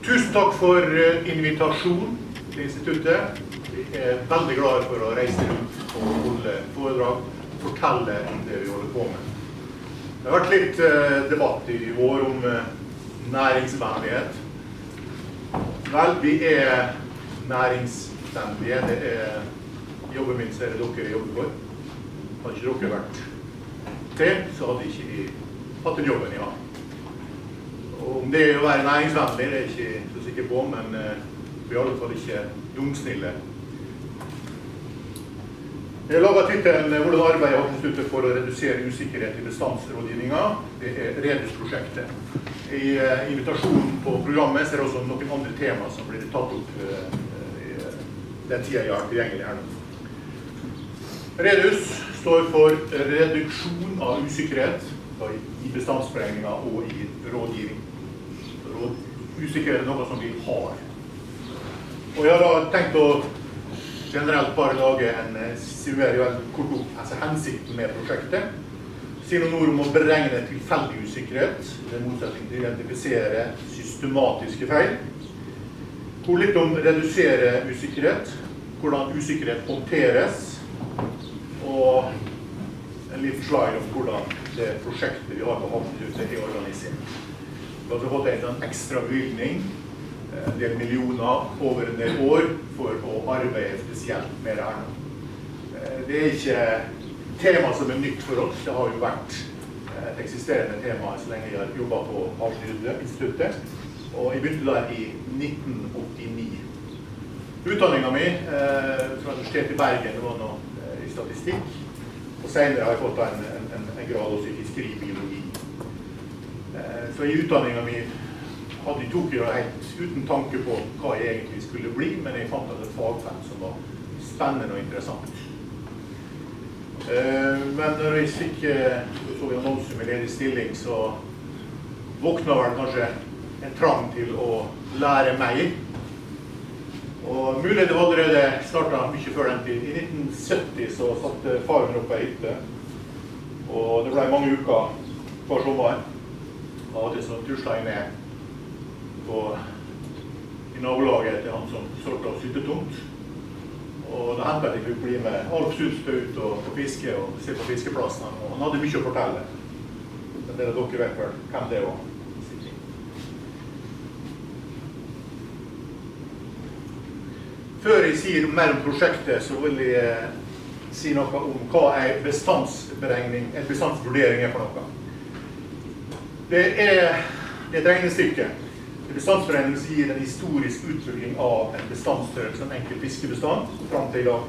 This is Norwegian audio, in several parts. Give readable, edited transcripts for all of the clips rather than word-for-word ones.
Tusen takk for invitasjon til instituttet. Vi veldig glade for å reise rundt og holde foredrag, fortelle om det vi holder på med. Det har vært litt debatt i år om næringsvennlighet. Vel, vi næringsvennlige. Det jobben min, så det dere jobber for. Hadde ikke dere vært til, så hadde ikke vi hatt den jobben i dag. Og om det å være næringsvennlig, det er ikke så sikker på, men vi er i alle fall ikke dumsnille. Jeg laget tittelen «Hvordan arbeider instituttet for å redusere usikkerhet i bestandsrådgivningen?» Det REDUS-prosjektet. I invitasjonen på programmet så er det også noen andre tema som blir tatt opp i den tiden jeg har tilgjengelig her nå. REDUS står for reduksjon av usikkerhet i bestandsberegninger og i rådgivning. Usikkerhet er noe som vi har. Og jeg har da tenkt å generelt bare lage summere veldig kort opp hensikten med prosjektet. Si noen ord om å beregne tilfeldig usikkerhet, i motsetning til å identifisere systematiske feil. Hvor litt om redusere usikkerhet, hvordan usikkerhet håndteres, og en liten slide om hvordan det prosjektet vi har på Havnehuset er organisert. Vi har fått en ekstra bevilgning, en del millioner over en del år for å arbeide spesielt med det her. Det er ikke tema som er nytt for oss. Det har jo vært et eksisterende tema så lenge jeg har jobbet på Havneinstituttet, og jeg begynte der i 1989. Utdanningen min fra Universitetet i Bergen var nå i statistikk, og senere har jeg fått en grad også i fiskeribiologi. Så i utdanningen min tok jeg helt uten tanke på hva jeg egentlig skulle bli, men jeg fant at et fagfelt som var spennende og interessant. Men når jeg fikk så en annonse med ledig stilling, så våknet vel kanskje en trang til å lære meg. Og mulig det var allerede startet mye før den tid. I 1970 så satte faren opp en hytte, og det ble mange uker hver sommer. Av og til så tuslet jeg ned i nabolaget til han som sortet av syttetomt. Og det hendte at jeg fikk bli med Alf Sundstø ut og fiske og se på fiskeplassene. Og han hadde mye å fortelle. Men det dere vet vel hvem det var. Før jeg sier mer om prosjektet, så vil jeg si noe om hva en bestandsvurdering er for noe. Det er et regnestykke. Bestandsberegning gir en historisk utvikling av en bestandsstørrelse, en enkel fiskebestand, frem til i dag.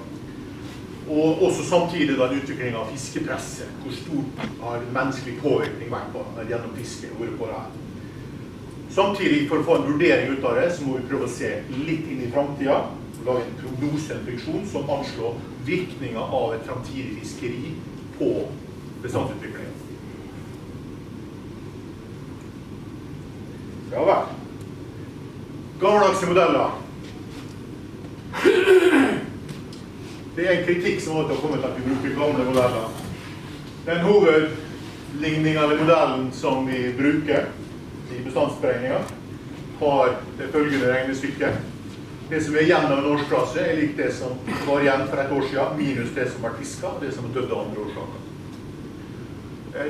Og også samtidig da en utvikling av fiskepresset. Hvor stort har menneskelig påvirkning vært på gjennom fiske og på det her. Samtidig, for å få en vurdering ut av det, så må vi prøve å se litt inn i fremtiden. Lage en prognose, en funksjon, som anslår virkningen av et fremtidig fiskeri på bestandsutviklingen. Ja vel. Gammeldagse modeller. Det er en kritikk som har kommet at vi bruker gamle modeller. Den hovedligningen eller modellen som vi bruker i bestandsberegninger har det følgende regnestykket. Det som er igjen av en årsklasse er lik det som var igjen for et år siden, minus det som var fisket, og det som døde av andre årsaker.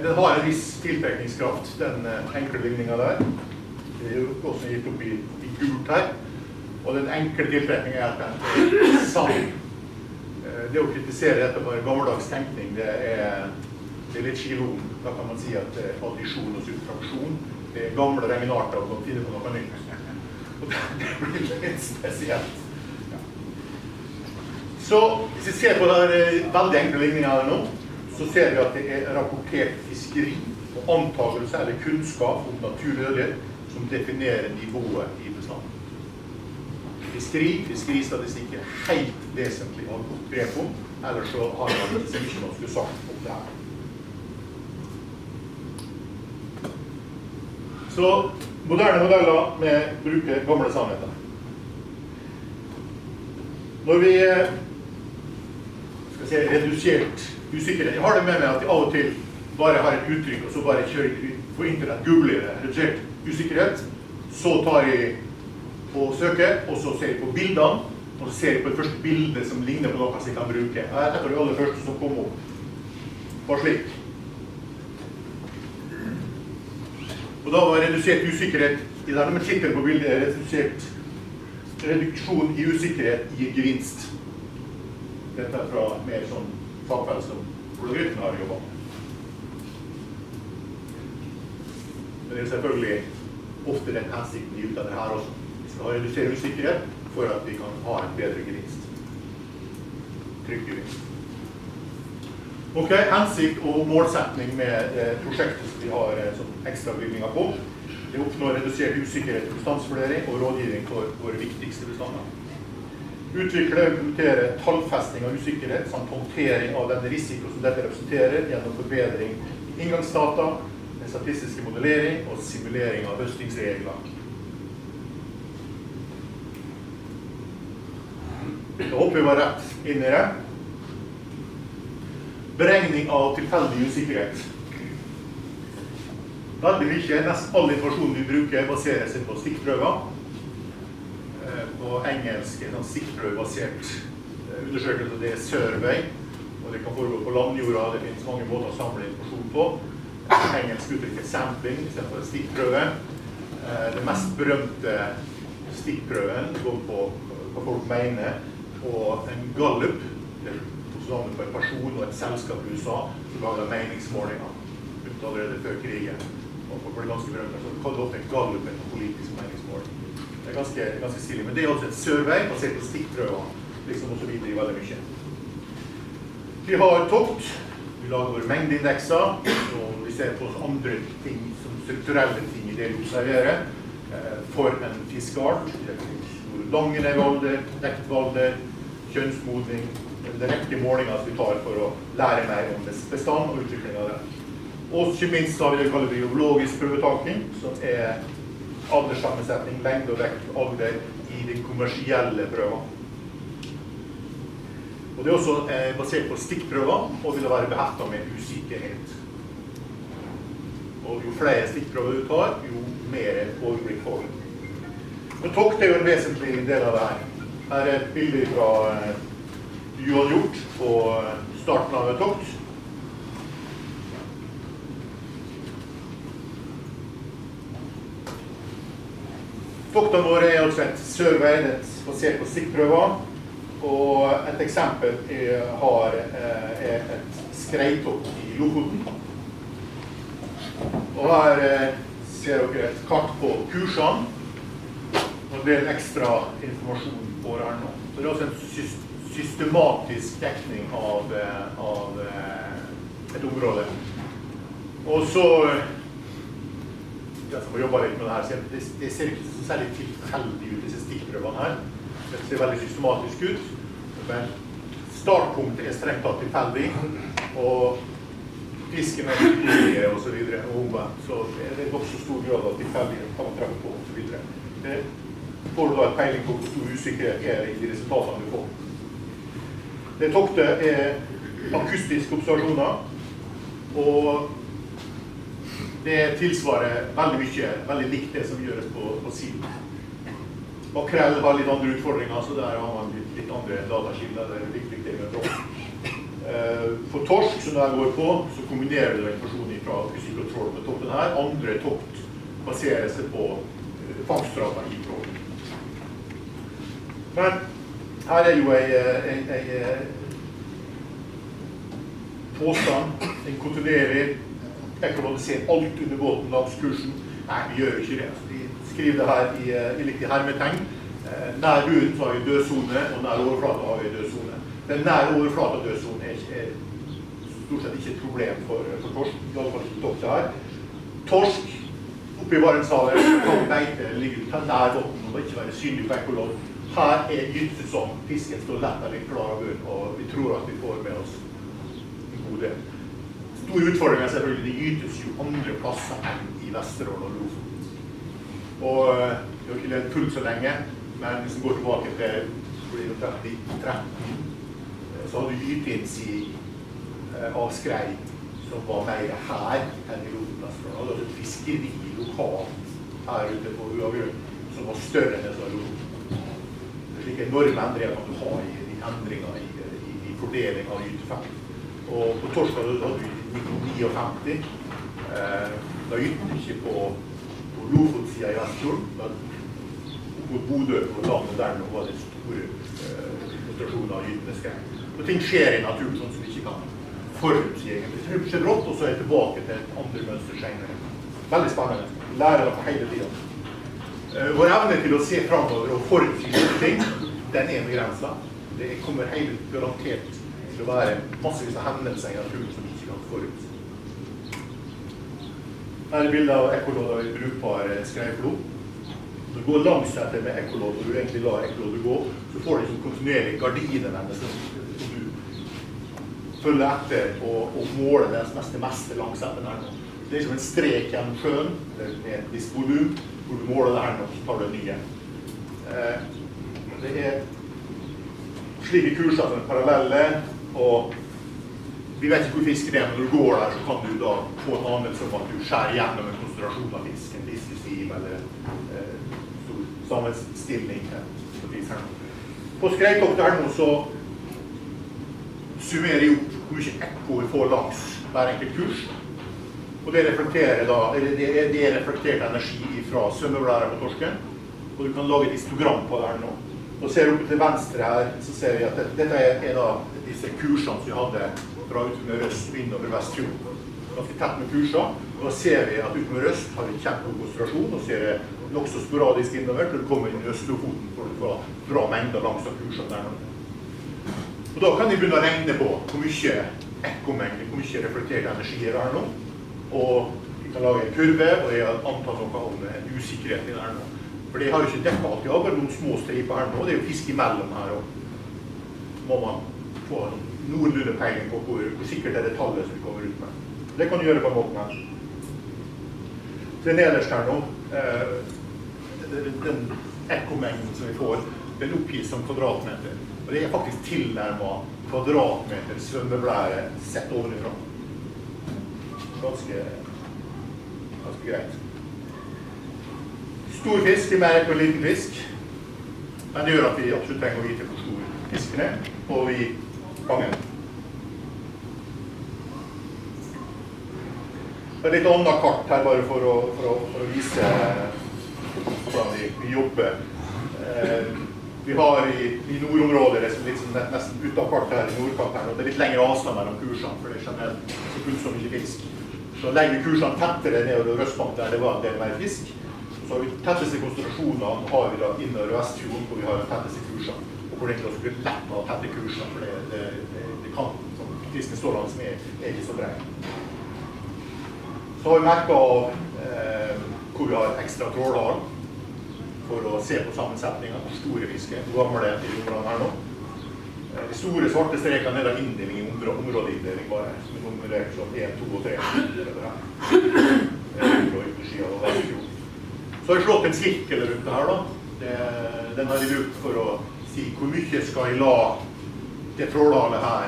Den har en viss tiltrekningskraft, den enkle ligningen der. Det er jo også gitt opp i gult her. Og den enkle tiltrekningen er at den er sann. Det å kritisere dette bare gammeldags tenkning, det er litt skilom. Da kan man si at addisjon og subtraksjon, det er gamle regnarter og finne på noe nytt. Og det blir litt spesielt. Ja. Så hvis vi ser på den veldig enkle ligningen her nå, så ser vi at det er rapportert fiskeri og antagelse eller kunnskap om naturlighet som definerer nivået i bestanden. Fiskeristatistikk er helt vesentlig å ha godt grep om, ellers så har man ikke så mye man skulle sagt om det her. Så moderne modeller med bruker gamle sannheter. Når vi skal si redusert usikkerhet, jeg har det med meg at jeg av og til bare har et uttrykk, og så bare kjører jeg på internett, googler det, redusert usikkerhet, så tar jeg på søket, og så ser jeg på bildene, og så ser jeg på det første bildet som ligner på noe som jeg kan bruke. Her er et av de aller første som kom opp. Bare slik. Og da var redusert usikkerhet, i det med tittelen på bildet er redusert reduksjon i usikkerhet gir gevinst. Dette er fra mer sånn fagfelt som algoritmen har jobbet med. Men det er selvfølgelig ofte den hensikten vi utdanner her også. Vi skal ha redusert usikkerhet for at vi kan ha en bedre gevinst. Trygg gevinst. Ok, hensikt og målsetning med prosjektet som vi har som ekstra bevilgninger på. Det oppnår redusert usikkerhet i bestandsvurdering og rådgivning for våre viktigste bestander. Utvikle og implementere tallfesting av usikkerhet samt håndtering av den risiko som dette representerer gjennom forbedring i inngangsdata, den statistiske modellering og simulering av høstingsregler. Da håper vi var rett inn i det. Beregning av tilfeldig usikkerhet. Veldig mye, nesten all informasjonen vi bruker baserer seg på stikkprøver. På engelsk er det stikkprøvebasert undersøkelse, det er survey, og det kan foregå på landjorda, det finnes mange måter å samle informasjon på. Engelsk uttrykk er sampling, i stedet for stikkprøve. Det mest berømte stikkprøven går på hva folk mener, og en gallup, det er navnet på en person og et selskap i USA, som lager meningsmålinger ut allerede før krigen. Og folk ble ganske berømt, så det kaller ofte en gallup en politisk meningsmåling. Det er ganske stilig, men det er også et survey basert på stikkprøver, liksom også videre i veldig mye. Vi har tokt, vi lager våre mengdeindekser, og vi ser på andre ting, som strukturelle ting i det vi observerer, for en fiskart, hvor lang er valder, vektvalder, kjønnsmodning, det rekke målinger som vi tar for å lære mer om bestand og utvikling av det. Og ikke minst har vi det vi kaller biologisk prøvetaking, som er alderssammensetning, lengde og vekt og alder i de kommersielle prøvene. Og det er også basert på stikkprøver, og vil være beheftet med usikkerhet. Og jo flere stikkprøver du tar, jo mer overblikk får du. Men tokt er jo en vesentlig del av det her. Her er et bilde fra Johan Hjort på starten av et tokt. Toktene våre er altså et survey basert på stikkprøver, og et eksempel er et skreitokt i Lofoten. Og her ser dere et kart på kursene, og det er en ekstra informasjon på det her nå. Så det er også en systematisk dekning av et område. Og så, jeg som har jobbet litt med det her, det ser ikke så særlig tilfeldig ut, disse stikkprøvene her. Det ser veldig systematisk ut, men startpunktet er strengt tatt tilfeldig, og fisken er mye og så videre, og omvendt, så det er også stor grad av tilfeldighet kan man treffe på og så videre. Det får du da et peiling på hvor stor usikkerhet er i de resultatene du får. Det toktet er akustiske observasjoner, og det tilsvarer veldig mye, veldig likt det som gjøres på sild. Makrell har litt andre utfordringer, så der har man litt andre datakilder, det er viktig det med tråd. For torsk, som der går på, så kombinerer du informasjonen fra fysikk og tråd med toppen her. Andre tokt baserer seg på fangststrater i tråd. Men her er jo en påstand, en kontinuerlig, jeg kan bare se alt under båten langs kursen. Nei, vi gjør ikke det. De skriver det her i litt hermetegn. Nær bunnen så har vi dødzone, og nær overflata har vi dødzone. Den nær overflata dødzone er stort sett ikke et problem for torsk, i alle fall ikke tokt her. Torsk oppe i Barentshavet kan beite, ligger nær båten og ikke være synlig på ekkolod. Her er gytesesong, fisken står lett eller klar av bunn, og vi tror at vi får med oss en god del. Stor utfordring er selvfølgelig, det gytes jo andre plasser enn i Vesterålen og Lofoten. Og det har ikke ledd fullt så lenge, men hvis vi går tilbake til 2013, så hadde gyteinnsig av skrei som var mer her enn i Lofoten. Altså et fiskeri lokalt her ute på Uavgrunn som var større enn det som var Lofoten. Det slike enorme endringer kan du ha i endringer i fordeling av gytefelt. Og på torsdag hadde vi 1959, da gytten ikke på Lofotsiden i Vestfjorden, mot Bodø og landet der nå var det store konsentrasjoner av gytende skrev. Og ting skjer i naturen sånn som vi ikke kan forutsi egentlig. Det skjer rått, og så er jeg tilbake til et andre mønster senere. Veldig spennende. Lærer det på hele tiden. Vår evne til å se fremover og forutsi ting, den er begrenset. Det kommer helt garantert til å være massevis av hendelser i naturen som vi ikke kan forutsi. Her er bildet av ekkolodd av en brukbar skreiflod. Når du går langs etter med ekkolodd, og du egentlig lar ekkoloddet gå, så får du liksom kontinuerlig gardiner nærmest, som du følger etter og måler det meste langs etter der nå. Det er som en strek gjennom sjøen, med et visst volum, hvor du måler det her nå, så tar du det nye. Det er slike kurser som er parallelle, og vi vet ikke hvor fisken er, men når du går der, så kan du da få en anelse om at du skjærer gjennom en konsentrasjon av fisk, en fiskestim eller stor sammenstilling. På skreitoktet her nå så summerer jeg opp hvor mye ekko vi får langs hver enkelt kurs. Og det reflekterer da, eller det er reflektert energi fra svømmeblæra på torsken, og du kan lage et histogram på det her nå. Og ser oppe til venstre her, så ser vi at dette er da disse kursene som vi hadde fra utenfor øst og innover Vestfjorden. Ganske tett med kurser, og da ser vi at utenfor øst har vi kjent god konsentrasjon, og ser det nok så sporadisk innover til du kommer inn i Øst-Lofoten for å få bra mengder langs av kursene der nå. Og da kan vi begynne å regne på hvor mye ekkomengde, hvor mye reflektert energi er her nå, og vi kan lage en kurve, og jeg har antatt noe om en usikkerhet i det her nå. For det har jo ikke dekket alt, jeg har bare noen små striper her nå, det er jo fisk imellom her, og må man få noenlunde peiling på hvor sikkert er det tallet som vi kommer ut med. Det kan du gjøre på en måte her. Det nederst her nå, den ekkomengden som vi får, den oppgis som kvadratmeter, og det er faktisk tilnærmet kvadratmeter svømmeblære sett ovenifra. Ganske greit. Stor fisk er mer enn liten fisk, men det gjør at vi absolutt trenger å vite hvor stor fisken er, og vi fanger den. Det er litt annet kart her, bare for å vise hvordan vi jobber. Vi har i nordområdet, nesten ut av kart her i nordkant her, og det er litt lengre avstand mellom kursene, for det er generelt så fullt så mye fisk. Så legger vi kursene tettere nedover Røstbank der det var en del mer fisk. Så har vi tetteste konsentrasjonene har vi da innover Vestfjorden, hvor vi har de tetteste kursene. Og hvor det egentlig også blir lett å tette kursene, for det kan, som fisken står langs med, er ikke så bred. Så har vi merket av hvor vi har ekstra trålhal for å se på sammensetningen av store fisker. Hvor gammel er det i områdene her nå? De store svarte strekene er da inndeling i områdeinndeling bare, som er nummerert som 1, 2 og 3. Så har jeg slått en sirkel rundt det her da. Den har jeg brukt for å si hvor mye skal jeg la det trålhalet her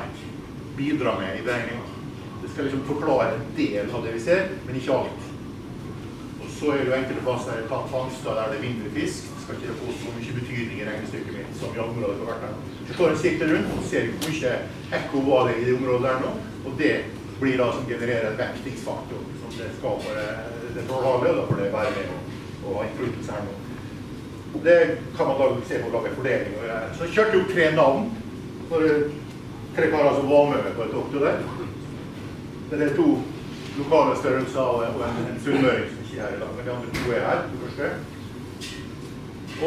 bidra med i beregningen. Det skal liksom forklare en del av det vi ser, men ikke alt. Og så er det jo enkelte plasser der jeg tatt fangster der det er mindre fisk. Det skal ikke få så mye betydning i regnestykket mitt som i området har vært her. Så slår en sirkel rundt og ser hvor mye ekko var det i det området der nå, og det blir da som genererer en vektingsfaktor som det skaper det trålhalet, og da får det være med og ha innflytelse her nå. Det kan man da se på å lage fordeling. Så jeg kjørte opp 3 navn for 3 karer som var med på et okto der. Det er 2 lokale størrelser og en sunnmøring som ikke er her i dag, men de andre 2 er her, det første.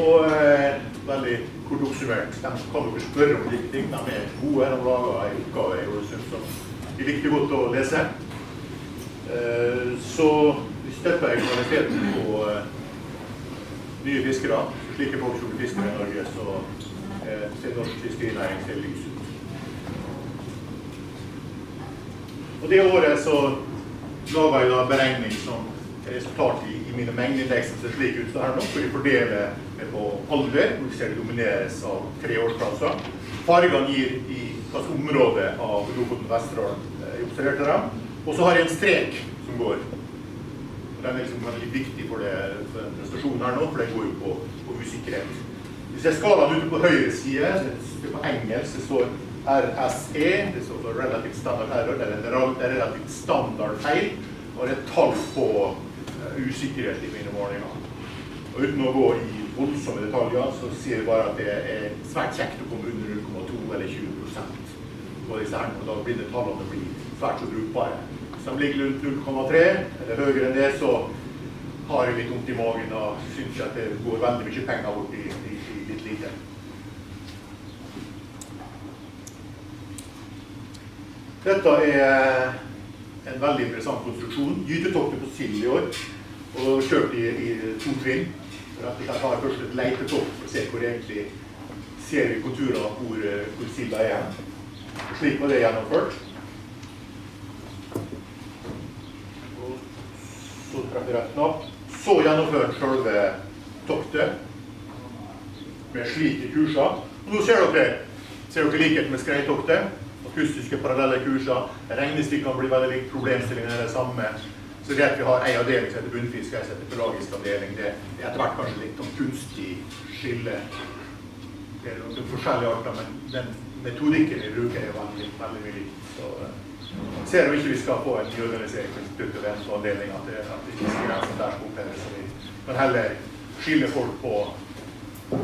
Og veldig kort oppsummert, de kan dere spørre om like ting, de er gode, de lager en oppgave i Ålesund som de likte godt å lese. Så vi støtter kvaliteten på nye fiskere, slike folk som blir fiskere i Norge, så ser norsk fiskerinæring ser lys ut. Og det året så laget jeg da beregning som resultat i mine mengdeindekser ser slik ut her nå, hvor vi fordeler på alder, hvor vi ser det domineres av 3 årsklasser. Fargene gir i hvilket område av Lofoten og Vesterålen jeg observerte dem, og så har jeg en strek som går Den liksom veldig viktig for den prestasjonen her nå, for den går jo på usikkerhet. Hvis jeg skalaen ute på høyre side, på engelsk, det står RSE, det står for relativt standard error, det er en relativt standard feil, og det er tall på usikkerhet i mine målinger. Og uten å gå i voldsomme detaljer, så sier jeg bare at det er svært kjekt å komme under 0,2 eller 20% på disse her, og da blir det tallene svært så brukbare. Hvis de ligger rundt 0,3 eller høyere enn det, så har jeg litt vondt i magen og synes at det går veldig mye penger bort i litt lite. Dette er en veldig interessant konstruksjon. Gytetoktet på sild i år, og kjørt i 2 trinn. For at vi kan ta først et leitetokt for å se hvor egentlig ser vi konturer hvor silda er. Slik var det gjennomført. Og så treffer jeg rett knapp. Så gjennomført selve toktet med slike kurser. Og nå ser dere likhet med skreitoktet. Akustiske parallelle kurser. Regnestykkene blir veldig likt, problemstillingen er det samme. Så det at vi har en avdeling som heter bunnfisk, en som heter pelagisk avdeling, det er etter hvert kanskje litt om kunstig skille. Det er noen forskjellige arter, men den metodikken vi bruker er veldig mye likt. Så ser vi ikke vi skal få en organisering til den avdelingen, at det ikke skal grensen der skal oppheves. Så vi kan heller skille folk på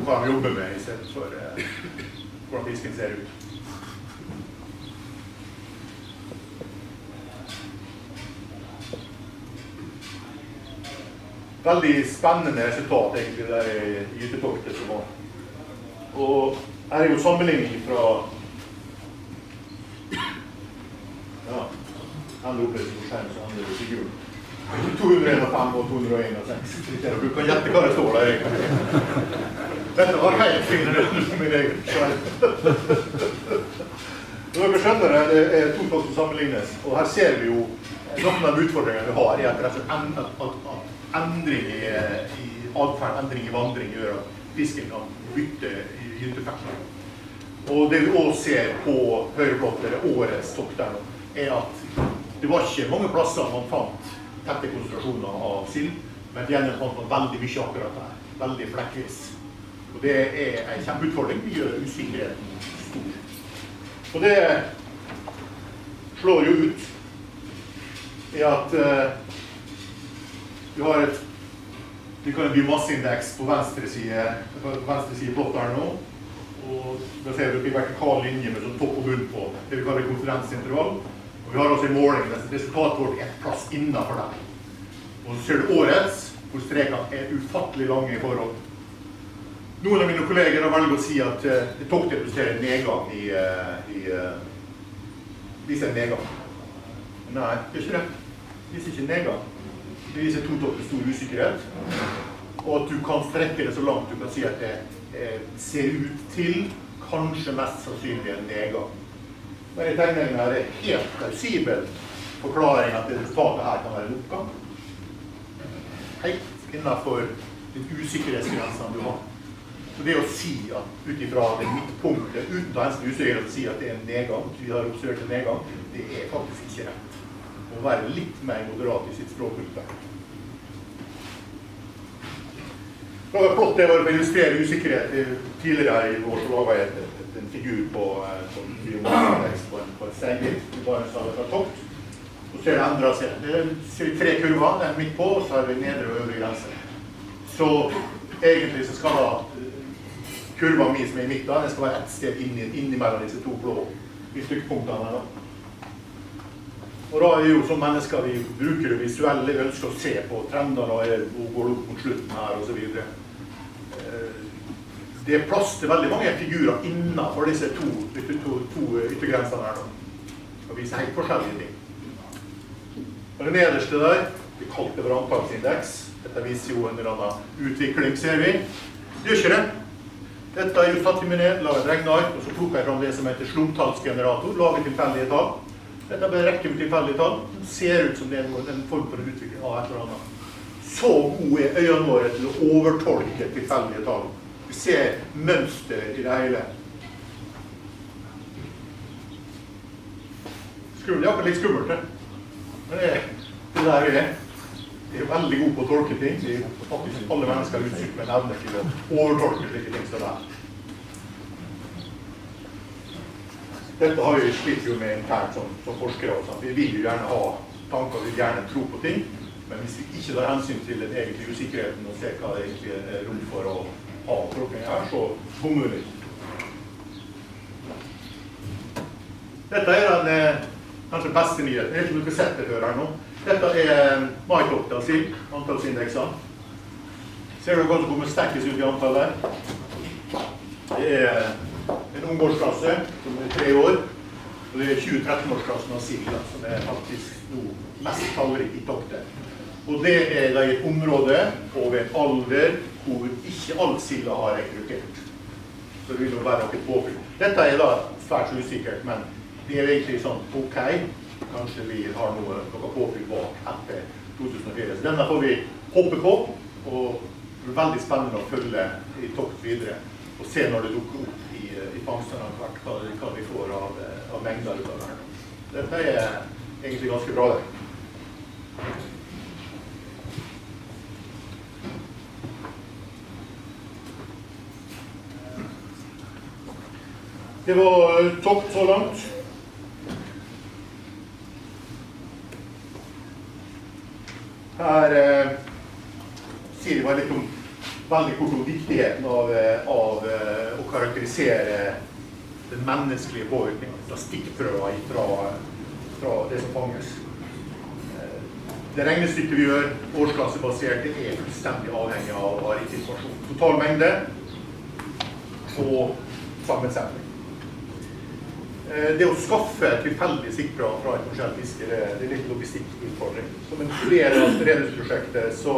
hva de jobber med, i stedet for hvordan fisken ser ut. Veldig spennende resultat egentlig der i gytetoktet som var. Og her er jo sammenligning fra andre opplevelsesskjerm som andre figuren. 201,5 og 201,6. Du kan gjette hva det står der egentlig. Dette var helt fint som min egen skjerm. Dere skjønner det er 2 tokter som sammenlignes, og her ser vi jo noen av utfordringene vi har i at endring i adferd, endring i vandring gjør at fisken kan bytte i gytefekten. Og det vi også ser på høyreplottet, årets tokk der nå, er at det var ikke mange plasser man fant tette konsentrasjoner av sild, men igjen fant man veldig mye akkurat der, veldig flekkvis. Og det er en kjempeutfordring, vi gjør usikkerheten stor. Og det slår jo ut i at vi kan ha en biomasseindeks på venstre side plott her nå, og da ser vi en vertikal linje med sånn topp og bunn på det vi kaller konferensintervall. Og vi har også en måling, resultatet vårt er et plass innenfor den. Og så ser du årets, hvor strekene er ufattelig lange i forhold. Noen av mine kolleger har velget å si at det toktet representerer en nedgang viser en nedgang. Nei, det er ikke rett. Det viser ikke en nedgang. Det viser 2 tokter stor usikkerhet, og at du kan strekke det så langt du kan si at det ser ut til kanskje mest sannsynlig en nedgang. Men i tegningen her er helt plausibel forklaring at resultatet her kan være en oppgang. Helt innenfor den usikkerhetsgrensen du har. Så det å si at utifra det midtpunktet, uten å hensyn usikkerhet å si at det er en nedgang, vi har observert en nedgang, det er faktisk ikke rett. Å være litt mer moderat i sitt språkbruk. Flott det var å illustrere usikkerhet. Tidligere her i år så laget jeg en figur på en steinbit. Vi bare sa det fra tokt. Og så er det endret seg. Det er 3 kurver, den midt på, og så har vi nedre og øvre grense. Så egentlig så skal da kurva min som er i midten, den skal være et sted innimellom disse 2 blå i stykpunktene her da. Og da er jo som mennesker vi bruker det visuelle, vi ønsker å se på trender og går opp mot slutten her og så videre. Det er plass til veldig mange figurer innenfor disse 2 yttergrensene her da. Og viser helt forskjellige ting. Og det nederste der, vi kalte det antallsindeks. Dette viser jo en eller annen utvikling, ser vi. Det gjør ikke det. Dette er jo tatt i minnet, laget et regneark, og så plukker jeg fram det som heter slumptallsgenerator, lager tilfeldige tall. Dette er bare en rekke med tilfeldige tall. Det ser ut som det er en form for en utvikling av et eller annet. Så gode er øynene våre til å overtolke tilfeldige tall. Vi ser mønster i det hele. Skummelt, ja, litt skummelt det. Men det er der vi er. er veldig god på å tolke ting. De er faktisk alle mennesker utsykt med en evne til å overtolke slike ting som det er. Dette har vi slitt jo med internt som forskere også. Vi vil jo gjerne ha tanker, vi vil gjerne tro på ting, men hvis vi ikke tar hensyn til den egentlige usikkerheten og ser hva det egentlig er rom for å ha tolkning her, så bommer vi. Dette er den kanskje beste nyheten. Jeg vet ikke om du har sett det før her nå. Dette er Mycocta-sild, antallsindekser. Ser du godt å komme stekkes ut i antallet? Det er en ungårdsklasse som er 3 år, og det er 2013-årsklassen av sild, som er faktisk nå mest tallrik i toktet. Og det er da i et område og ved en alder hvor ikke all silda har rekruttert. Så det vil jo være noe påfyll. Dette er da svært usikkert, men det er egentlig sånn, ok, kanskje vi har noe påfyll bak etter 2004. Så denne får vi hoppe på, og det er veldig spennende å følge i tokt videre, og se når det dukker opp i fangstene hvert, hva vi får av mengder ut av det her. Dette er egentlig ganske bra det. Det var tokt så langt. Her sier vi litt om veldig kort om viktigheten av å karakterisere den menneskelige påvirkningen, fra stikkprøver fra det som fanges. Det regnestykket vi gjør, årsklassebasert, det er fullstendig avhengig av riktig informasjon. Total mengde og sammensetning. Det å skaffe tilfeldige stikkprøver fra et kommersielt fiske, det er litt logistikkutfordring. Som en del av redningsprosjektet så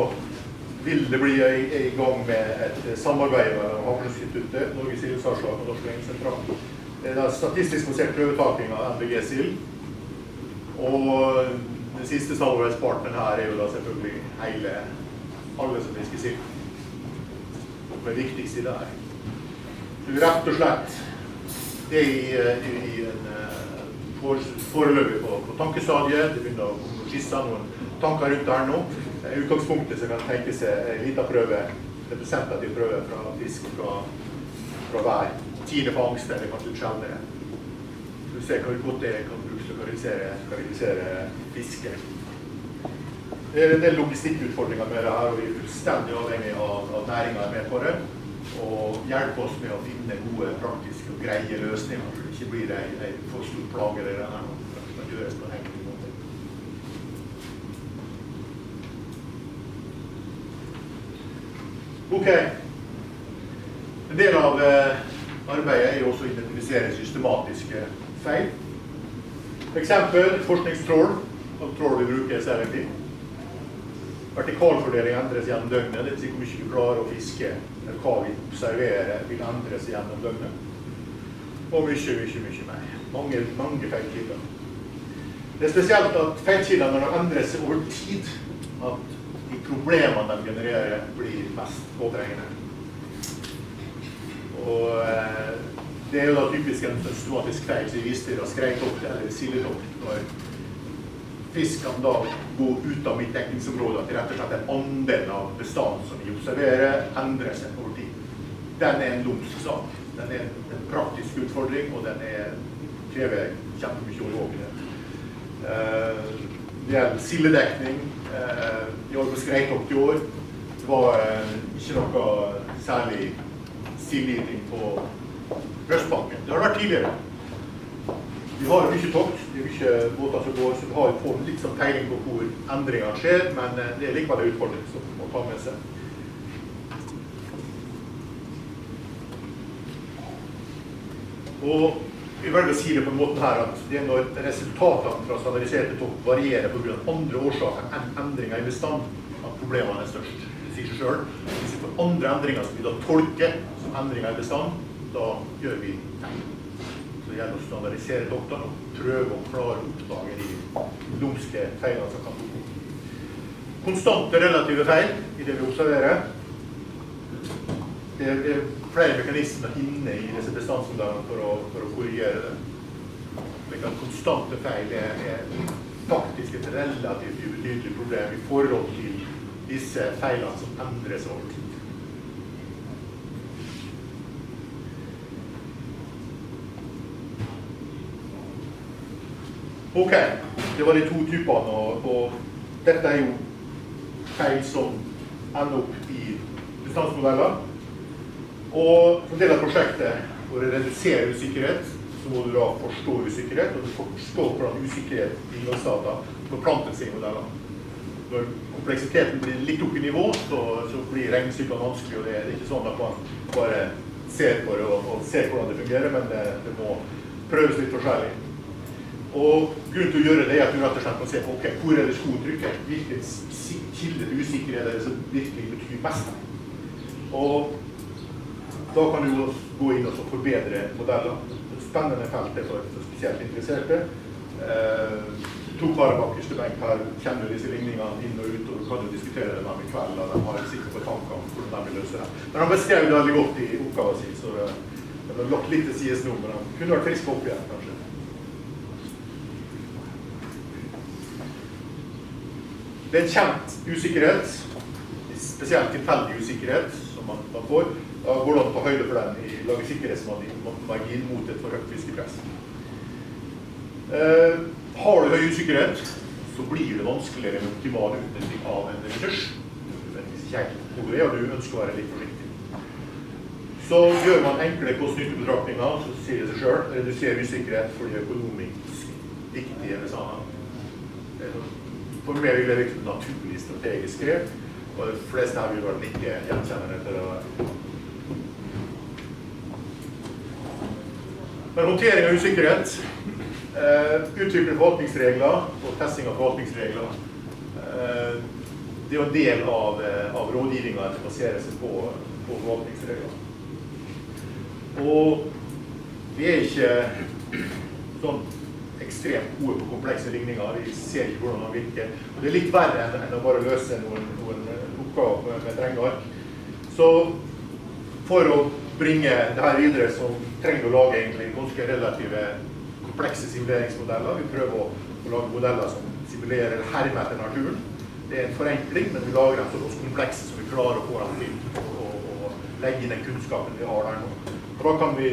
vil det bli i gang med et samarbeid med Havforskningsinstituttet, Norges Sildesalgslag og Norsk Regnsentral. Det er statistisk basert prøvetaking av NVG-sild. Og den siste samarbeidspartneren her er jo da selvfølgelig alle som fisker sild. Det viktigste i det her. Så rett og slett, det er i en foreløpig på tankestadiet. Det begynner å skisse noen tanker rundt her nå. I utgangspunktet så kan tenke seg en liten prøve, representativ prøve fra fisk fra hver 10. fangst, eller kanskje litt sjeldnere. Så vi ser hva godt det kan brukes til å karakterisere fiske. Det er en del logistikkutfordringer med det her, og vi er fullstendig avhengig av næringen er med på det, og hjelpe oss med å finne gode, praktiske og greie løsninger, så det ikke blir en for stor plage eller det her, for det kan gjøres på en enkel måte. Ok, en del av arbeidet er jo også å identifisere systematiske feil. Eksempel, forskningstrål, og trål vi bruker selektivt. Vertikalfordeling endres gjennom døgnet, det vil si hvor mye vi klarer å fiske, eller hva vi observerer vil endres gjennom døgnet. Og mye mer. Mange feilkilder. Det er spesielt at feilkildene når de endrer seg over tid, at de problemene de genererer blir mest påtrengende. Og det er jo da typisk en systematisk feil som vi viste til skreitokt eller sildetokt, når fiskene da går ut av mitt dekningsområde, at rett og slett en andel av bestanden som vi observerer endrer seg over tid. Den er en lumsk sak. Den er en praktisk utfordring, og den krever kjempemye overvåkenhet. Det gjelder sildedekning. I år på skreitokt i år var ikke noe særlig sildgyting på Røstbanken. Det har vært tidligere. Vi har mye tokt, det er mye båter som går, så vi har fått litt sånn tegning på hvor endringer skjer, men det er likevel en utfordring som må ta med seg. Og vi velger å si det på en måte her at det er når resultatene fra standardiserte tokt varierer på grunn av andre årsaker enn endringer i bestand, at problemene er størst. Det sier seg selv. Hvis vi får andre endringer som vi da tolker som endringer i bestand, da gjør vi feil. Så det gjelder å standardisere toktene og prøve å klare å oppdage de lumske feilene som kan dukke opp. Konstante relative feil i det vi observerer. Det er flere mekanismer inne i disse bestandsmodellene for å korrigere det. Slik at konstante feil er faktisk et relativt ubetydelig problem I forhold til disse feilene som endres over tid. Ok, det var de to typene, og dette jo feil som ender opp I bestandsmodeller. Og som del av prosjektet, for å redusere usikkerhet, så må du da forstå usikkerhet, og du forstå hvordan usikkerhet I innholdsdata forplanter seg I modeller. Når kompleksiteten blir litt opp I nivå, så blir regnestykkene vanskelig, og det ikke sånn at man bare ser på det og ser hvordan det fungerer, men det må prøves litt forskjellig. Og grunnen til å gjøre det at du rett og slett kan se på, ok, hvor det skoen trykker? Hvilken kilde til usikkerhet det som virkelig betyr mest? Og da kan du gå inn og forbedre modeller. Et spennende felt for spesielt interesserte. To karer bakerst til benk her kjenner du disse ligningene inn og ut, og du kan jo diskutere det med dem I kveld, og de har sikkert på tanker om hvordan de vil løse det. Men han beskrev det veldig godt I oppgaven sin, så det har lagt litt til sides nå, men han kunne vært frisk opp igjen, kanskje. Det en kjent usikkerhet, spesielt tilfeldig usikkerhet som man får. Da går det an å ta høyde for den I lage sikkerhetsmargin mot et for høyt fiskepress. Har du høy usikkerhet, så blir det vanskeligere med optimal utnytting av en ressurs. Hvis ikke helt og du ønsker å være litt forsiktig. Så gjør man enkle kost-nytte-betraktninger, så sier det seg selv, reduserer usikkerhet for de økonomisk viktige eller sånn. For meg vil det virke naturlig strategisk grep, og de fleste her vil være ikke gjenkjennende til det. Men håndtering av usikkerhet, utvikle forvaltningsregler og testing av forvaltningsregler, det jo en del av rådgivningen at det baserer seg på forvaltningsregler. Og vi ikke sånn ekstremt gode på komplekse ligninger, vi ser ikke hvordan de virker. Og det litt verre enn å bare løse noen oppgaver med et regneark. Så for å bringe det her videre, så trenger vi å lage egentlig ganske relative komplekse simuleringsmodeller. Vi prøver å lage modeller som simulerer herme etter naturen. Det en forenkling, men vi lager dem så komplekse som vi klarer å få dem til å legge inn den kunnskapen vi har der nå. Og da kan vi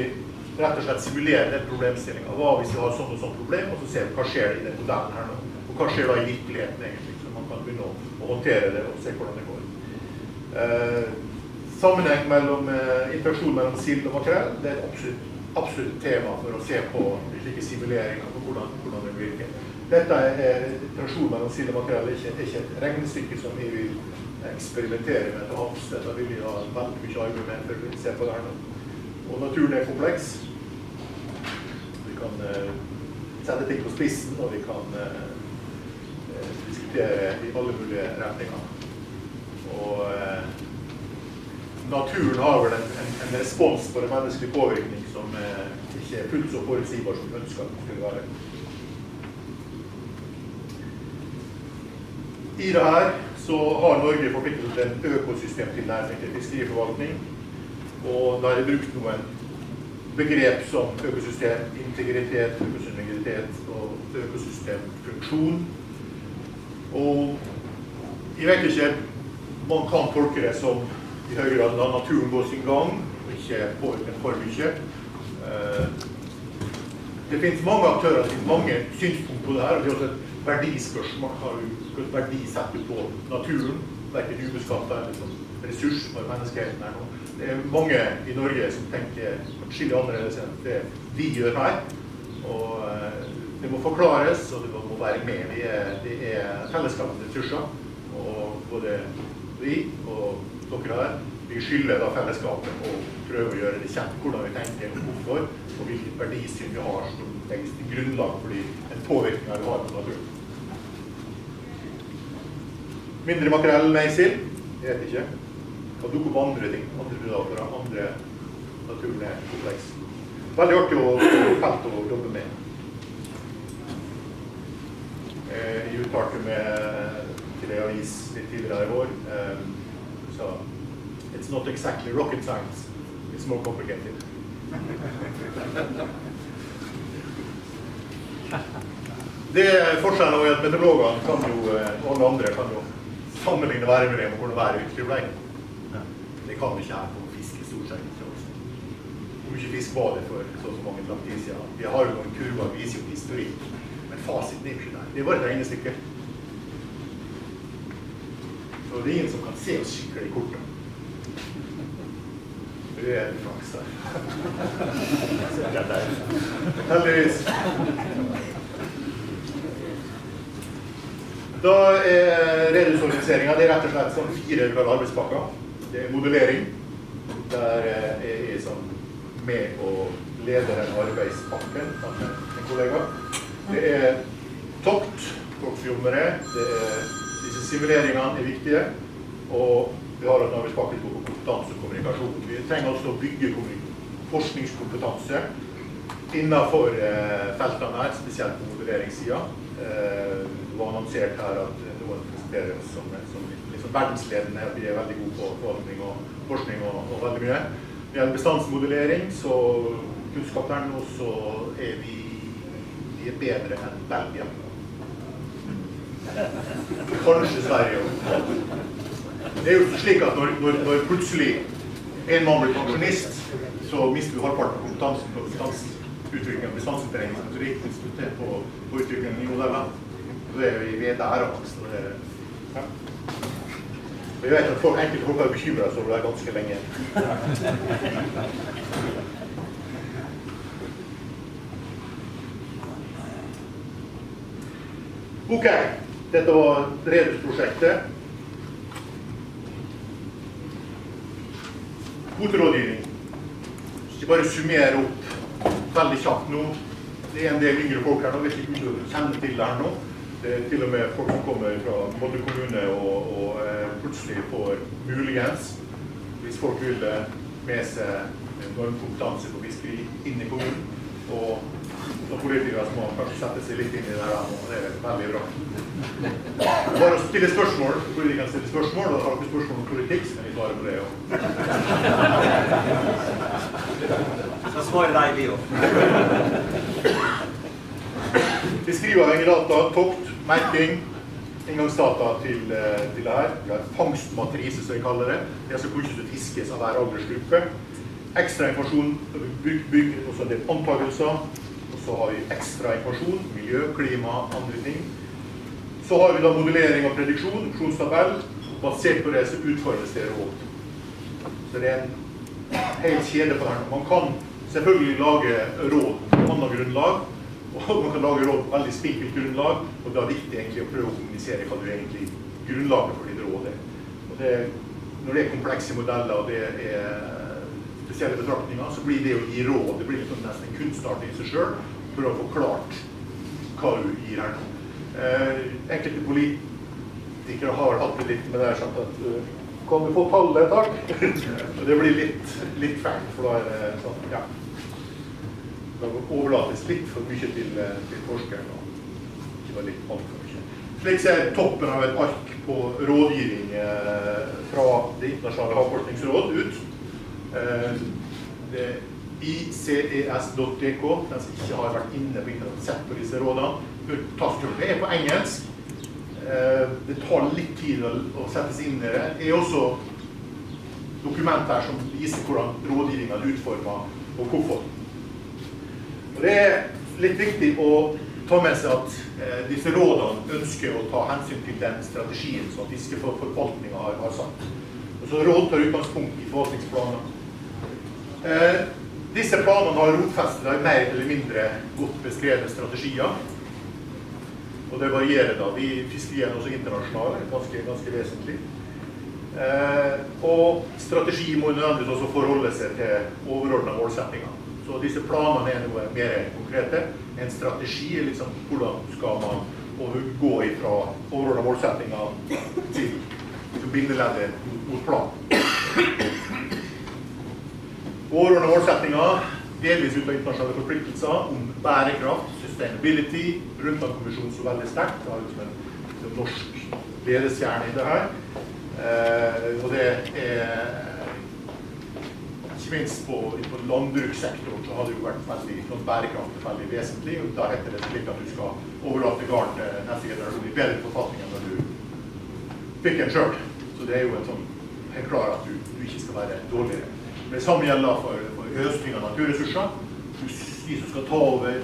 rett og slett simulere den problemstillingen. Hva hvis vi har sånn og sånn problem, og så ser vi hva skjer I den modellen her nå. Og hva skjer da I virkeligheten egentlig, så man kan begynne å håndtere det og se hvordan det går. Sammenheng mellom interaksjon mellom sild og makrell, det et absolutt tema for å se på slike simuleringer, på hvordan det virker. Dette interaksjon mellom sild og makrell, ikke et regnestykke som vi vil eksperimentere med til havs. Dette vil vi ha veldig mye arbeid med for å se på det her nå. Og naturen kompleks. Vi kan sette ting på spissen, og vi kan diskutere I alle mulige retninger. Og naturen har vel en respons på den menneskelige påvirkning som ikke fullt så forutsigbar som vi ønsker at det skulle være. I det her så har Norge forpliktet en økosystemtilnærming til fiskeriforvaltning. Og da det brukt noen begrep som økosystem, integritet, økosynergitet og økosystemfunksjon. Og jeg vet ikke, man kan tolke det som I høyere grad la naturen gå sin gang, og ikke påvirke for mye. Det finnes mange aktører, det finnes mange synspunkter på det her, og det også et verdispørsmål. Har du et verdi sett på naturen, hverken ubeskattet eller som ressurs for menneskeheten her nå. Det mange I Norge som tenker skillig annerledes enn det vi gjør her. Og det må forklares, og det må være med. Det fellesskapets ressurser, og både vi og dere her, vi skylder da fellesskapet og prøver å gjøre det kjent hvordan vi tenker og hvorfor, og hvilket verdisyn vi har som legges til grunnlag for en påvirkning vi har på naturen. Mindre makrell, nei sild, jeg vet ikke. Kan dukke opp andre ting, andre predater, andre naturlige kompleks. Veldig artig og felt å jobbe med. Jeg uttalte med til en avis litt tidligere I år, så it's not exactly rocket science, it's more complicated. Det forskjellen er at meteorologene kan jo, og alle andre kan jo sammenligne væremiljøet med hvordan været virkelig ble. Det kan vi ikke her på fisk i stort sett. Hvor mye fisk var det for så mange lang tid siden? Vi har jo noen kurver, vi viser jo historikk, men fasiten er jo ikke der. Det er bare et regnestykke. Så det er ingen som kan se oss skikkelig i kortet. Det er en flaks der. Heldigvis. Da er redusorganiseringen, det er rett og slett sånn 4 ulike arbeidspakker. Det er modellering, der jeg som med å lede den arbeidspakken sammen med en kollega. Det er tokt, vi jobber med det. Disse simuleringene er viktige, og vi har en arbeidspakke på kompetanse og kommunikasjon. Vi trenger også å bygge forskningskompetanse innenfor feltene her, spesielt på modelleringssiden. Det var annonsert her at noen presenterer oss som liksom verdensledende, at vi er veldig gode på forvaltning og forskning og veldig mye. Det gjelder bestandsmodellering, så kunnskaperen også er vi er bedre enn Belgia. Kanskje Sverige også. Det er jo slik at når plutselig en mann blir pensjonist, så mister vi halvparten av kompetansen på bestandsutviklingen, bestandsutberegningsmetodikk, instituttert på utviklingen i modeller. Så er vi der også. Ja. Jeg vet at enkelte folk har bekymret seg over det ganske lenge. Ok, dette var Redus-prosjektet. Kvoterådgivning. Ikke bare summere opp veldig kjapt nå. Det er en del yngre folk her nå, hvis ikke du kjenner til det her nå. Det er til og med folk som kommer fra både kommune og plutselig får muligens, hvis folk vil med seg normkompetanse på fiskeri inn i kommunen, og politikere som må kanskje sette seg litt inn i det her, og det er veldig bra. Bare å stille spørsmål, politikerne stiller spørsmål, og har dere spørsmål om politikk, så kan vi svare på det også. Så svarer deg vi også. Fiskeriavhengig data, tokt, merking, inngangsdata til det her. Vi har fangstmatrise, som vi kaller det. Det er altså hvor ikke fiskes av hver aldersgruppe. Ekstra informasjon, bygg, også en del antagelser. Og så har vi ekstra informasjon, miljø, klima, andre ting. Så har vi da modellering og prediksjon, funksjonstabell. Basert på det så utformes det råd. Så det er en hel kjede på her. Man kan selvfølgelig lage råd på annet grunnlag, og man kan lage råd på veldig spinkelt grunnlag, og det er viktig egentlig å prøve å kommunisere hva du egentlig grunnlaget for ditt råd er. Og det, når det er komplekse modeller, og det er spesielle betraktninger, så blir det å gi råd, det blir liksom nesten en kunstart i seg selv, for å få klart hva du gir her nå. Enkelte politikere har hatt det litt med det her sagt at kan du få tallet, takk? Det blir litt fælt, for da er det sånn, ja. Det overlates litt for mye til forskeren, og ikke bare litt alt for mye. Slik ser toppen av et ark på rådgivning fra det internasjonale havforskningsråd ut. Det er ices.dk, den som ikke har vært inne på internett og sett på disse rådene. Det er på engelsk. Det tar litt tid å settes inn i det. Det er også dokument her som viser hvordan rådgivningen er utformet og hvorfor. Og det er litt viktig å ta med seg at disse rådene ønsker å ta hensyn til den strategien som fiskeforvaltningen har satt. Og så råd tar utgangspunkt i forvaltningsplaner. Disse planene har rotfestet i mer eller mindre godt beskrevne strategier. Og det varierer da. Fiskeriene er også internasjonale, ganske vesentlig. Og strategi må nødvendigvis også forholde seg til overordnede målsettinger. Så disse planene er noe mer konkrete. En strategi er liksom hvordan skal man gå ifra overordnede målsettinger til bindeleddet mot plan. Overordnede målsettinger delvis ut av internasjonale forpliktelser om bærekraft, sustainability, Brundtland-kommisjonen så veldig sterkt. Det har liksom en norsk ledestjerne i det her. Og det er ikke minst på landbrukssektoren så har det jo vært veldig bærekraftig, veldig vesentlig, og da heter det slik at du skal overlate garden til neste generasjon i bedre forfatning enn når du fikk en selv. Så det er jo en sånn, helt klar at du ikke skal være dårligere. Men det samme gjelder for høsting av naturressurser. De som skal ta over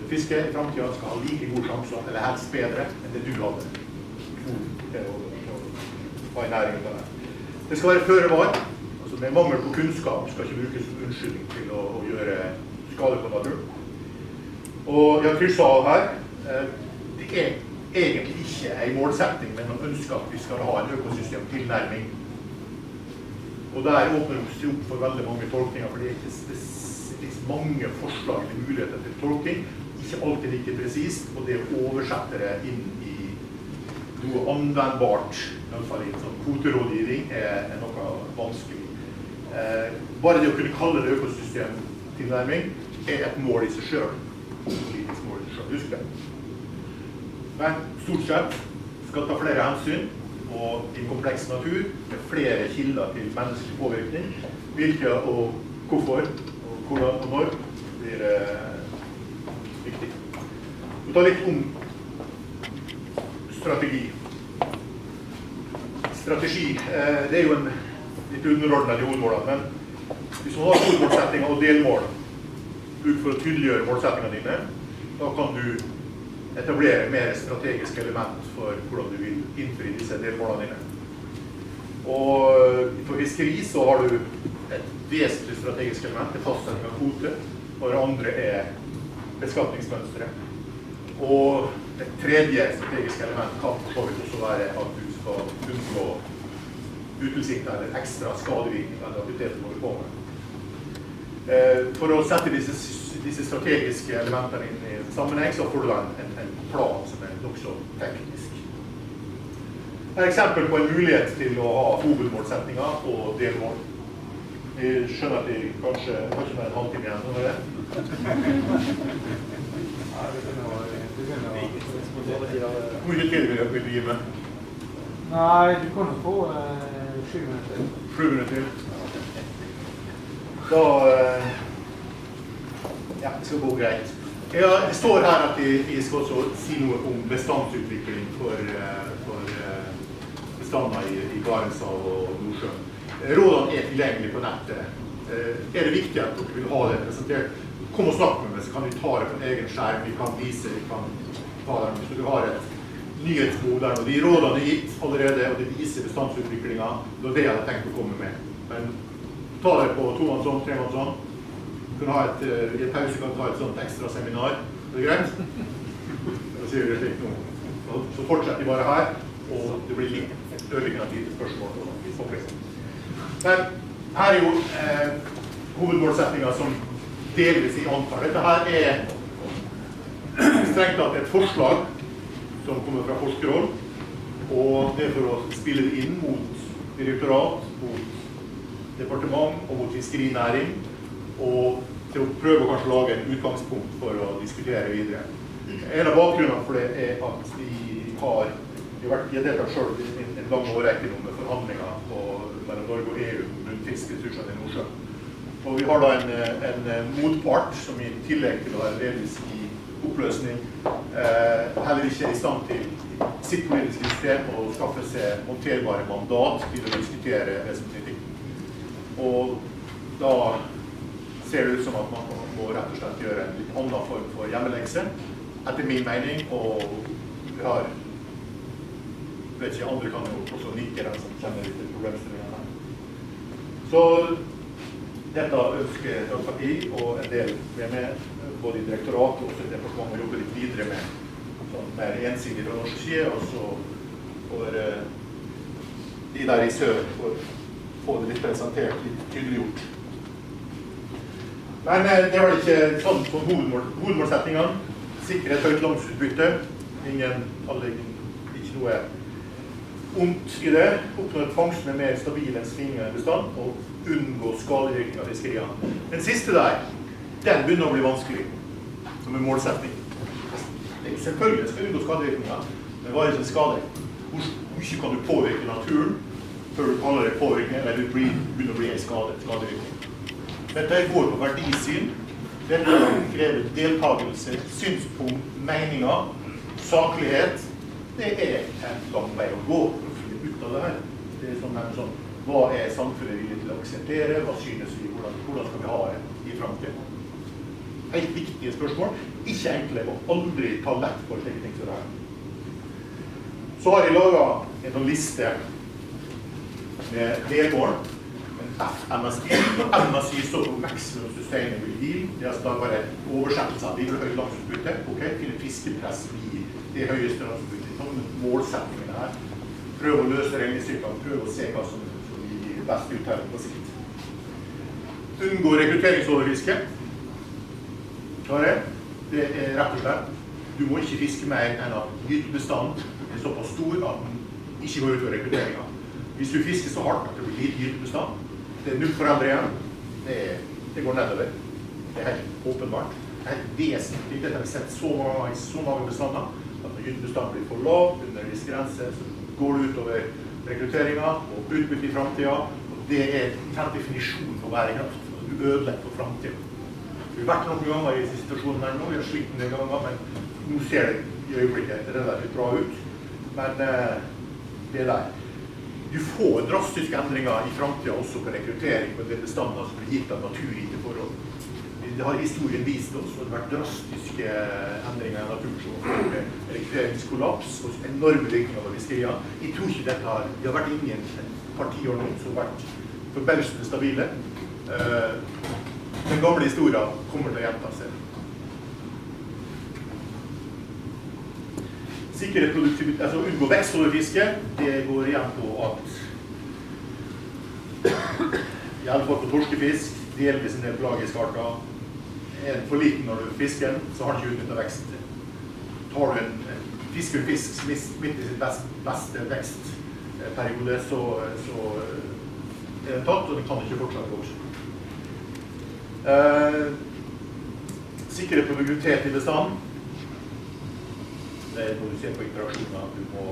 fiske i fremtiden skal ha like god sjanser, eller helst bedre enn det du hadde. Det var i næringen av det. Det skal være føre var. Altså med mangel på kunnskap skal ikke brukes som unnskyldning til å gjøre skade på naturen. Og jeg krysset av her, det er egentlig ikke en målsetting, men man ønsker at vi skal ha en økosystemtilnærming. Og der åpner det seg opp for veldig mange tolkninger, for det er ikke mange forslag eller muligheter til tolking, ikke alltid like presist, og det å oversette det inn i noe anvendbart, i hvert fall i en sånn kvoterådgivning, er noe vanskelig. Bare det å kunne kalle det økosystemtilnærming er et mål i seg selv, politisk mål i seg selv, husk det. Men stort sett skal ta flere hensyn, og i kompleks natur med flere kilder til menneskelig påvirkning, hvilke og hvorfor, og hvordan og når blir viktig. Vi tar litt om strategi. Strategi, det er jo en litt underordnet i hovedmålene, men hvis man har hovedmålsettinger og delmål, bruk for å tydeliggjøre målsettingene dine, da kan du etablere mer strategiske element for hvordan du vil innfri disse delmålene dine. Og for fiskeri så har du et vesentlig strategisk element til fastsetting av kvote, og det andre er beskatningsmønstre. Og et tredje strategiske element kan for også være at du skal unngå utilsiktet eller ekstra skadevirkning av aktiviteten du holder på med. For å sette disse strategiske elementene inn i sammenheng, så får du en plan som er nok så teknisk. Et eksempel på en mulighet til å ha hovedmålsetninger og delmål. Jeg skjønner at jeg kanskje har ikke mer en halvtime igjen, sånn er det? Hvor mye tid vil du gi meg? Nei, du kan jo få 7 minutter. 7 minutter? Da ja, det skal gå greit. Det står her at jeg skal også si noe om bestandsutvikling for bestander i Barentshavet og Nordsjøen. Rådene er tilgjengelige på nettet. Er det viktig at dere vil ha det presentert? Kom og snakk med meg, så kan vi ta det på en egen skjerm, vi kan vise, vi kan ta det. Så du har et nyhetsbord der, og de rådene er gitt allerede, og det viser bestandsutviklingen. Det var det jeg hadde tenkt å komme med. Men ta det på 2-mannsånd, 3-mannsånd. I et pause kan ta et sånt ekstra seminar. Er det greit? Da sier vi det slik nå. Så fortsetter vi bare her, og det blir litt ødeleggende tid til spørsmål. Men her er jo hovedmålsetninger som delvis i antall. Dette her er strengt tatt et forslag som kommer fra forskerhold, og det er for å spille det inn mot direktorat, mot departement og mot fiskerinæring, og til å prøve å kanskje lage en utgangspunkt for å diskutere videre. En av bakgrunnene for det er at vi har deltatt selv en lang årrekke med forhandlinger mellom Norge og EU rundt fiskeressursene i Nordsjøen. Og vi har da en motpart som i tillegg til å være delvis i oppløsning heller ikke er i stand til sitt politiske system å skaffe seg monterbare mandat til å diskutere vesentlige ting. Og da ser det ut som at man må rett og slett gjøre en litt annen form for hjemmelekse, etter min mening, og vi har, vet ikke, andre kan jo også nikke den som kjenner litt til problemstillingene her. Så dette ønsker Fremskrittspartiet og en del med både i direktorat og også i departementet jobber litt videre med sånn mer ensidig fra norsk side, og så får de der i sør for få det litt presentert, litt tydeliggjort. Men det var ikke sånn på hovedmålsettingene. Sikre et høyt langsutbytte. Ikke noe ondt i det. Oppnå et fangst med mer stabil enn svingende bestand, og unngå skadevirkning av fiskeriene. Den siste der, den begynner å bli vanskelig, som en målsetting. Selvfølgelig skal du unngå skadevirkninger, men hva er det som skader? Hvor mye kan du påvirke naturen før du kaller det påvirkning, eller du begynner å bli en skadevirkning. Dette går på verdisyn. Dette krever deltakelse, synspunkt, meninger, saklighet. Det en lang vei å gå for å finne ut av det her. Det sånn, hva samfunnet villig til å akseptere? Hva synes vi? Hvordan skal vi ha det i fremtiden? Helt viktige spørsmål. Ikke enkle, og aldri ta lett på slike ting som det her. Så har jeg laget en liste med delmål. MSI. MSI står for Maximum Sustainable Yield. Det da bare oversettelse av videre høy lakseutbytte. Ok, til fiskepress i det høyeste lakseutbytte. Sånn målsettingene her. Prøv å løse regnestykkene, prøv å se hva som gir best uttelling på sikt. Unngå rekrutteringsoverfiske. Det rett og slett. Du må ikke fiske mer enn at gytebestanden såpass stor at den ikke går ut av rekrutteringen. Hvis du fisker så hardt at det blir lite gytebestand, det null foreldre igjen, det går nedover. Det helt åpenbart. Det helt vesentlig. Dette har vi sett så mange bestander, at når gytebestanden blir for lav under en viss grense, så går det ut over rekrutteringen og utbytte i fremtiden, og det en definisjon på bærekraft. Du ødelegger for fremtiden. Vi har vært noen ganger i situasjonen her nå, vi har slitt en del ganger, men nå ser det i øyeblikket relativt bra ut. Men det der. Du får drastiske endringer i fremtiden også på rekruttering på det bestander som blir gitt av naturgitte forhold. Det har historien vist oss, og det har vært drastiske endringer i naturen som får rekrutteringskollaps og enorme virkninger på fiskeriene. Jeg tror ikke dette vi har vært inne i et par tiår nå som har vært forbausende stabile. Den gamle historien kommer til å gjenta seg. Sikkerhet produktivitet, altså unngå vekstoverfiske, det går igjen på at i alle fall på torskefisk, delvis en del pelagiske arter, for liten når du fisker den, så har den ikke utnyttet veksten til. Tar du fisker en fisk midt i sin beste vekstperiode, så den tatt, og den kan ikke fortsatt vokse. Sikkerhet produktivitet i bestanden. Det må du se på interaksjoner, du må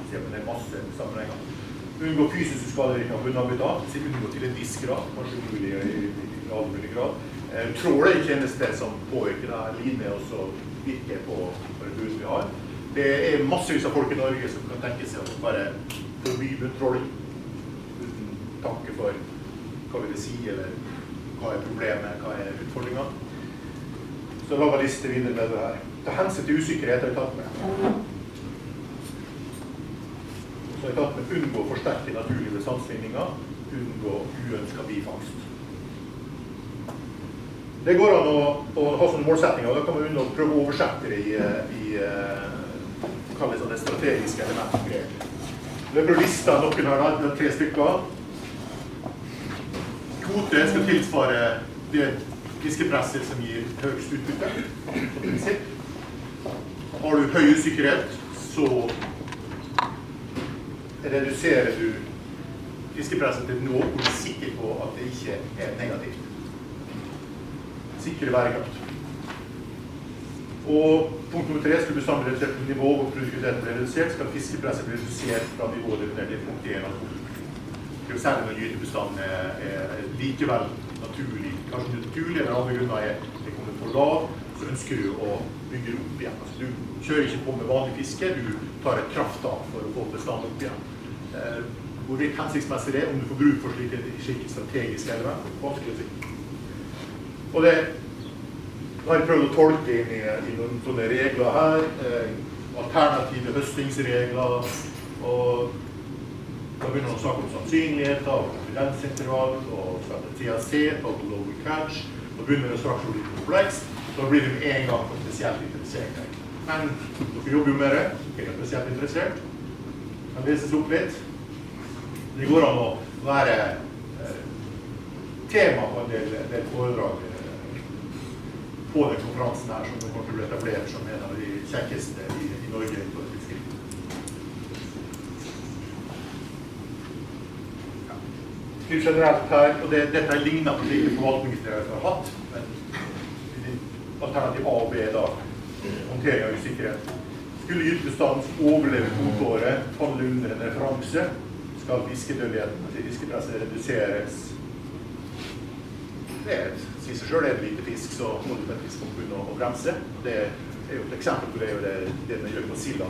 se på det masse sammenhenger. Unngå fysisk skadevirkning av hundehabitat, unngå til en viss grad, kanskje mulig i mulig grad. Trål er ikke eneste som påvirker det, line også virker på forbud vi har. Det massevis av folk i Norge som kan tenke seg å bare forby bunntråling uten tanke for hva vil det si, eller hva problemet, hva utfordringen. Så lager liste videre med det her. Ta hensyn til usikkerhet har jeg tatt med. Så har jeg tatt med unngå å forsterke naturlige bestandsvinninger, unngå uønsket bifangst. Det går an å ha sånne målsetninger, og da kan man unngå å prøve å oversette det i kalles det strategiske elementet. Det er lista noen her, det er 3 stykker. Kvote skal tilsvare det fiskepresset som gir høyest utbytte, som prinsipp. Har du høy usikkerhet, så reduserer du fiskepresset til nå, og du er sikker på at det ikke er negativt. Sikre bærekraft. Og punkt nummer 3, skulle bestanden bli redusert på nivå og produktiviteten bli redusert, skal fiskepresset bli redusert fra nivået definert i punkt 1 av 2. Særlig når gytebestanden er likevel naturlig, kanskje naturlig, eller andre grunner er kommet for lav, så ønsker du å bygge opp igjen. Altså, du kjører ikke på med vanlig fiske, du tar et krafttak for å få bestanden opp igjen. Hvorvidt hensiktsmessig det, om du får bruk for slike strategiske elementer, vanskelig å si. Og det har jeg prøvd å tolke inn i noen sånne regler her, alternative høstingsregler, og da begynner man å snakke om sannsynligheter, og konfidensintervall, og TAC, total lower catch. Da begynner det straks å bli komplekst, da blir det med en gang for spesielt interessert. Men dere jobber jo med det, dere er spesielt interessert. Kan leses opp litt. Det går an å være tema på en del foredrag på den konferansen her, som kommer til å bli etablert som en av de kjekkeste i Norge på et fiskeri. Skriv generelt her, og dette er lignet på de forvaltningsdrevet har hatt, men alternativ A og B da, håndtering av usikkerhet. Skulle gytebestanden overleve kvoteåret, falle under en referanse, skal fiskedødeligheten til fiskepresset reduseres. Det sier seg selv, er det lite fisk, så må du faktisk begynne å bremse. Det er jo et eksempel på det, og det er det den gjør på silda.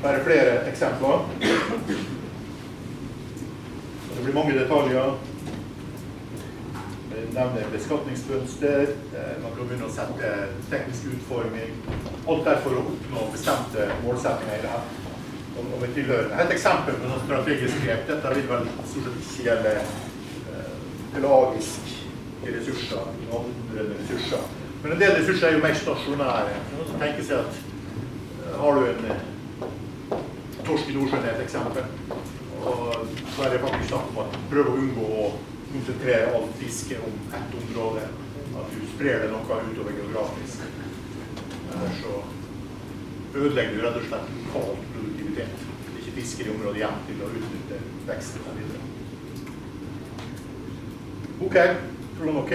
Her er flere eksempler. Det blir mange detaljer. Jeg nevner beskatningsmønster, man kan begynne å sette teknisk utforming. Alt der for å oppnå bestemte målsetninger i det her. Og med tilhørende. Et eksempel på noe strategisk grep. Dette vil vel stort sett ikke gjelde pelagiske ressurser, andre ressurser. Men en del ressurser er jo mer stasjonære. Noen som tenker seg at har du en torsk i Nordsjøen er et eksempel. Og så er det faktisk snakk om at prøve å unngå å konsentrere alt fiske om et område. At du sprer det noe utover geografisk. Så ødelegger du rett og slett lokal produktivitet. Ikke fisker i området hjem til å utnytte veksten og videre. Ok, tror du nok?